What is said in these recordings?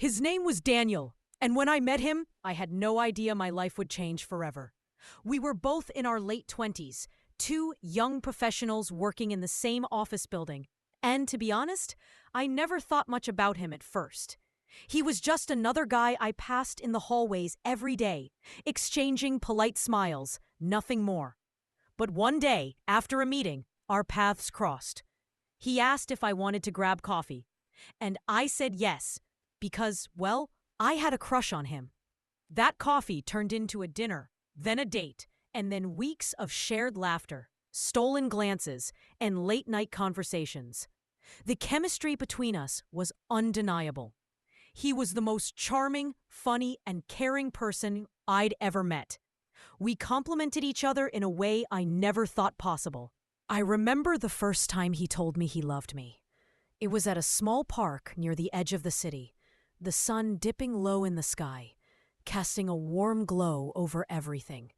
His name was Daniel, and when I met him, I had no idea my life would change forever. We were both in our late 20s, two young professionals working in the same office building. And to be honest, I never thought much about him at first. He was just another guy I passed in the hallways every day, exchanging polite smiles, nothing more. But one day, after a meeting, our paths crossed. He asked if I wanted to grab coffee, and I said yes, because, well, I had a crush on him. That coffee turned into a dinner, then a date, and then weeks of shared laughter, stolen glances, and late-night conversations. The chemistry between us was undeniable. He was the most charming, funny, and caring person I'd ever met. We complimented each other in a way I never thought possible. I remember the first time he told me he loved me. It was at a small park near the edge of the city, the sun dipping low in the sky, casting a warm glow over everything.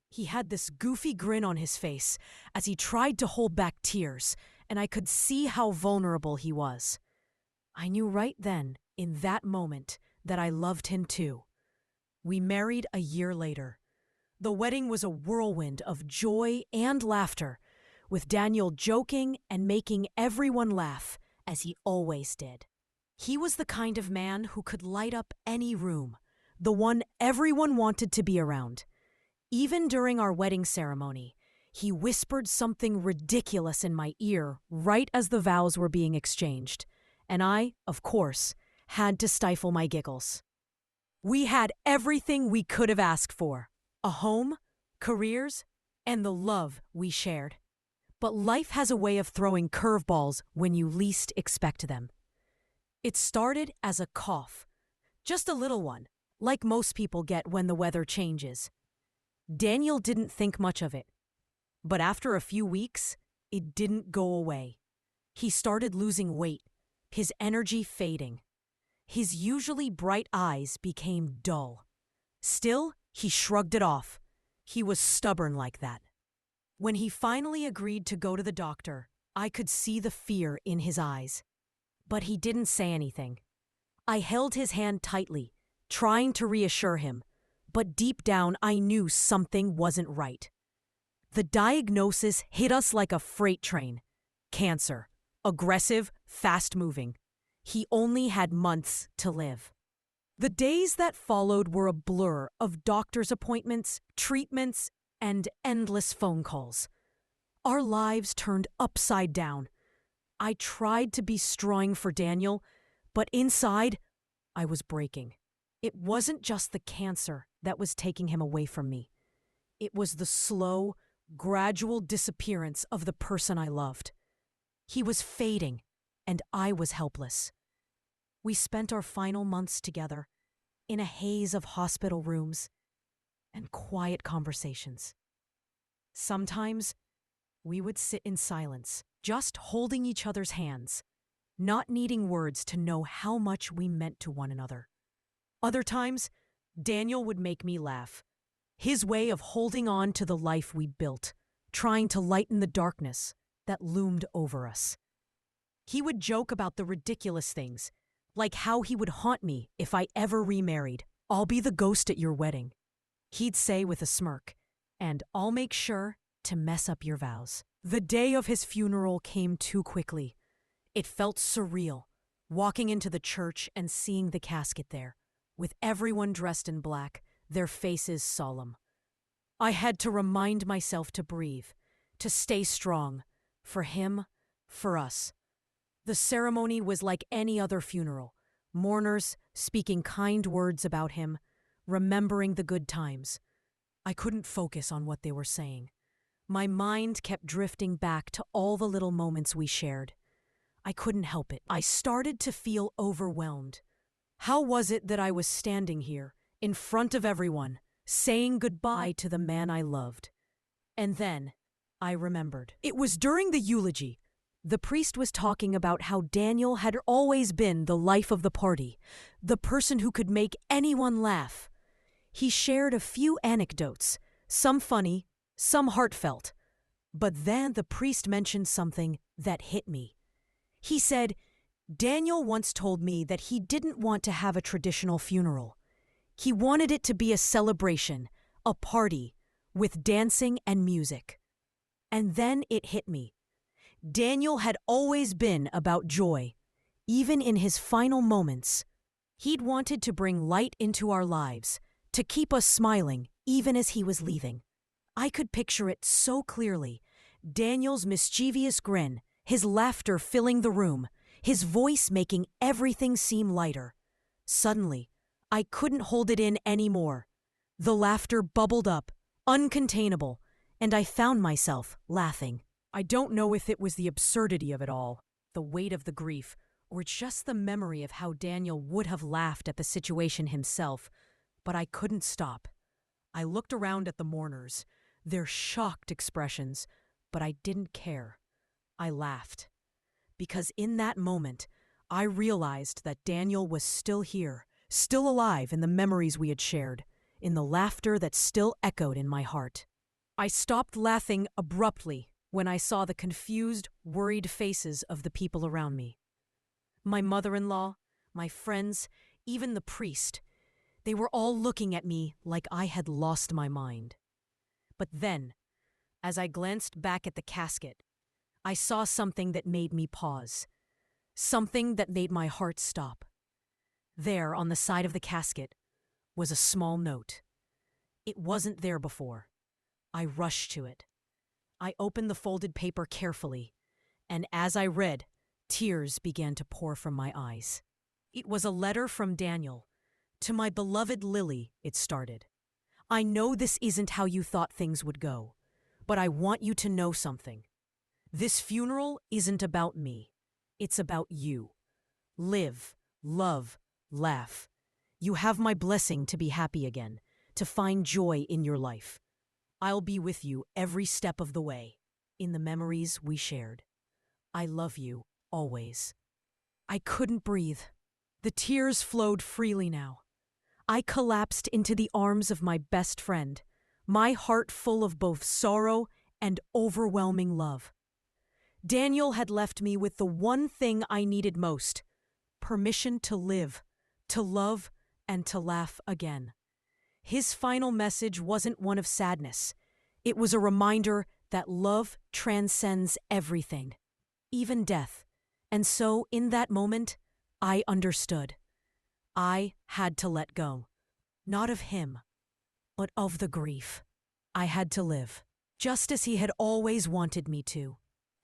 He had this goofy grin on his face as he tried to hold back tears, and I could see how vulnerable he was. I knew right then, in that moment, that I loved him too. We married a year later. The wedding was a whirlwind of joy and laughter, with Daniel joking and making everyone laugh, as he always did. He was the kind of man who could light up any room, the one everyone wanted to be around. Even during our wedding ceremony, he whispered something ridiculous in my ear right as the vows were being exchanged, and I, of course, had to stifle my giggles. We had everything we could have asked for: a home, careers, and the love we shared. But life has a way of throwing curveballs when you least expect them. It started as a cough, just a little one, like most people get when the weather changes. Daniel didn't think much of it, but after a few weeks, it didn't go away. He started losing weight, his energy fading. His usually bright eyes became dull. Still, he shrugged it off. He was stubborn like that. When he finally agreed to go to the doctor, I could see the fear in his eyes. But he didn't say anything. I held his hand tightly, trying to reassure him, but deep down I knew something wasn't right. The diagnosis hit us like a freight train. Cancer. Aggressive, fast-moving. He only had months to live. The days that followed were a blur of doctor's appointments, treatments, and endless phone calls. Our lives turned upside down. I tried to be strong for Daniel, but inside, I was breaking. It wasn't just the cancer that was taking him away from me. It was the slow, gradual disappearance of the person I loved. He was fading, and I was helpless. We spent our final months together, in a haze of hospital rooms and quiet conversations. Sometimes, we would sit in silence, just holding each other's hands, not needing words to know how much we meant to one another. Other times, Daniel would make me laugh. His way of holding on to the life we built, trying to lighten the darkness that loomed over us. He would joke about the ridiculous things, like how he would haunt me if I ever remarried. "I'll be the ghost at your wedding," he'd say with a smirk, "and I'll make sure to mess up your vows." The day of his funeral came too quickly. It felt surreal, walking into the church and seeing the casket there, with everyone dressed in black, their faces solemn. I had to remind myself to breathe, to stay strong, for him, for us. The ceremony was like any other funeral, mourners speaking kind words about him, remembering the good times. I couldn't focus on what they were saying. My mind kept drifting back to all the little moments we shared. I couldn't help it. I started to feel overwhelmed. How was it that I was standing here, in front of everyone, saying goodbye to the man I loved? And then, I remembered. It was during the eulogy. The priest was talking about how Daniel had always been the life of the party, the person who could make anyone laugh. He shared a few anecdotes, some funny, some heartfelt. But then the priest mentioned something that hit me. He said, Daniel once told me that he didn't want to have a traditional funeral. He wanted it to be a celebration, a party, with dancing and music. And then it hit me. Daniel had always been about joy, even in his final moments. He'd wanted to bring light into our lives, to keep us smiling, even as he was leaving. I could picture it so clearly. Daniel's mischievous grin, his laughter filling the room, his voice making everything seem lighter. Suddenly, I couldn't hold it in anymore. The laughter bubbled up, uncontainable, and I found myself laughing. I don't know if it was the absurdity of it all, the weight of the grief, or just the memory of how Daniel would have laughed at the situation himself, but I couldn't stop. I looked around at the mourners, their shocked expressions, but I didn't care. I laughed. Because in that moment, I realized that Daniel was still here, still alive in the memories we had shared, in the laughter that still echoed in my heart. I stopped laughing abruptly when I saw the confused, worried faces of the people around me. My mother-in-law, my friends, even the priest, they were all looking at me like I had lost my mind. But then, as I glanced back at the casket, I saw something that made me pause, something that made my heart stop. There, on the side of the casket, was a small note. It wasn't there before. I rushed to it. I opened the folded paper carefully, and as I read, tears began to pour from my eyes. It was a letter from Daniel. To my beloved Lily, it started. I know this isn't how you thought things would go, but I want you to know something. This funeral isn't about me. It's about you. Live, love, laugh. You have my blessing to be happy again, to find joy in your life. I'll be with you every step of the way, in the memories we shared. I love you, always. I couldn't breathe. The tears flowed freely now. I collapsed into the arms of my best friend, my heart full of both sorrow and overwhelming love. Daniel had left me with the one thing I needed most: permission to live, to love, and to laugh again. His final message wasn't one of sadness. It was a reminder that love transcends everything, even death. And so, in that moment, I understood. I had to let go. Not of him, but of the grief. I had to live, just as he had always wanted me to.